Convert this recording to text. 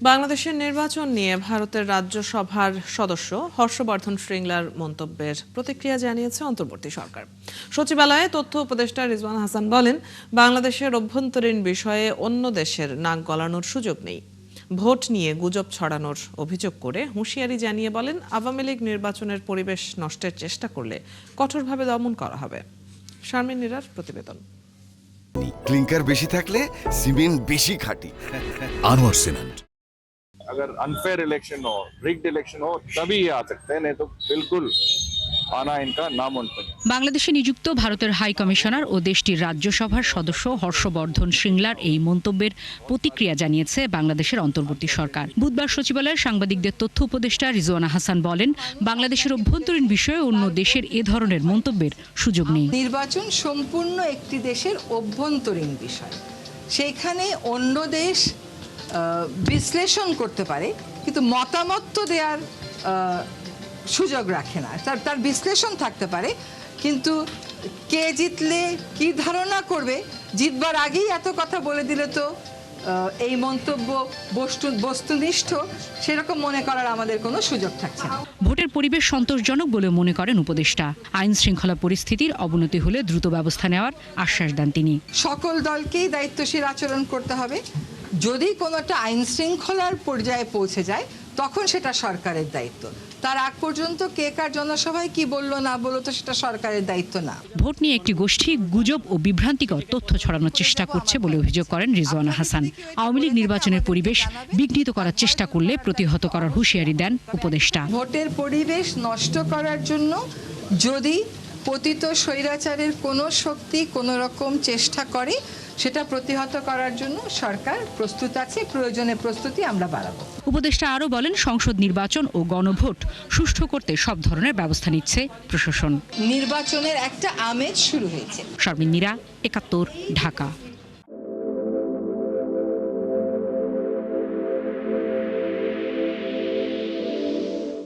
বাংলাদেশের নির্বাচন নিয়ে ভারতের রাজ্যসভার সদস্য হর্ষবর্ধন শ্রীংলার মন্তব্যের প্রতিক্রিয়া জানিয়েছে অন্তর্বর্তী সরকার। সচিবালয়ে তথ্য উপদেষ্টা রিজওয়ানা হাসান বলেন, বাংলাদেশের অভ্যন্তরীণ বিষয়ে অন্য দেশের নাক গলানোর সুযোগ নেই। ভোট নিয়ে গুজব ছড়ানোর অভিযোগ করে হুঁশিয়ারি জানিয়ে বলেন, আওয়ামী লীগ নির্বাচনের পরিবেশ নষ্টের চেষ্টা করলে কঠোরভাবে দমন করা হবে। শারমিন নীরার প্রতিবেদন। ক্লিংকার বেশি থাকলে সিমেন্ট বেশি খাঁটি। আনোয়ার সিমেন্ট। अगर अनफेयर इलेक्शन हो, रिग्ड इलेक्शन हो, तभी ये आ सकते हैं, नहीं तो बिल्कुल आना इनका नामुमकिन है। বাংলাদেশে নিযুক্ত ভারতের হাই কমিশনার ও দেশটির রাজ্যসভার সদস্য হর্ষবর্ধন শ্রীংলার এই মন্তব্যের প্রতিক্রিয়া জানিয়েছে বাংলাদেশের অন্তর্বর্তী সরকার। বুধবার সচিবালয়ের সাংবাদিকদের তথ্য উপদেষ্টা রিজওয়ানা হাসান বলেন, বাংলাদেশের অভ্যন্তরীণ বিষয়ে অন্য দেশের এ ধরনের মন্তব্যের সুযোগ নেই। নির্বাচন সম্পূর্ণ একটি দেশের অভ্যন্তরীণ বিষয়, সেখানে অন্য দেশ বিশ্লেষণ করতে পারে, কিন্তু মতামত তো দেওয়ার সুযোগ রাখে না। তার বিশ্লেষণ থাকতে পারে, কিন্তু কে জিতলে কি ধারণা করবে, জিতবার আগেই এত কথা বলে দিলে তো এই মন্তব্য বস্তুনিষ্ঠ সেরকম মনে করার আমাদের কোনো সুযোগ থাকছে না। ভোটের পরিবেশ সন্তোষজনক বলে মনে করেন উপদেষ্টা। আইন শৃঙ্খলা পরিস্থিতির অবনতি হলে দ্রুত ব্যবস্থা নেওয়ার আশ্বাস দেন তিনি। সকল দলকেই দায়িত্বশীল আচরণ করতে হবে। যদি কোনোটা আইন শৃঙ্খলার পর্যায়ে পৌঁছে যায় তখন সেটা সরকারের দায়িত্ব। তার আগ পর্যন্ত কে কার জনসভায় কি বললো না বললো তো সেটা সরকারের দায়িত্ব না। ভোট নিয়ে একটি গোষ্ঠী গুজব ও বিভ্রান্তিকর তথ্য ছড়ানোর চেষ্টা করছে বলে অভিযোগ করেন রিজওয়ানা হাসান। আওয়ামী লীগ নির্বাচনের পরিবেশ বিঘ্নিত করার চেষ্টা করলে প্রতিহত করার হুঁশিয়ারি দেন উপদেষ্টা। ভোটের পরিবেশ নষ্ট করার জন্য যদি পতিত স্বৈরাচারের কোনো শক্তি কোনো রকম চেষ্টা করে, সেটা প্রতিহত করার জন্য সরকার প্রস্তুত আছে। প্রয়োজনে প্রস্তুতি আমরা বাড়াবো। উপদেষ্টা আরও বলেন, সংসদ নির্বাচন ও গণভোট সুষ্ঠু করতে সব ধরনের ব্যবস্থা নিচ্ছে প্রশাসন। নির্বাচনের একটা আমেজ শুরু হয়েছে। শারমিন নীরা, ৭১, ঢাকা।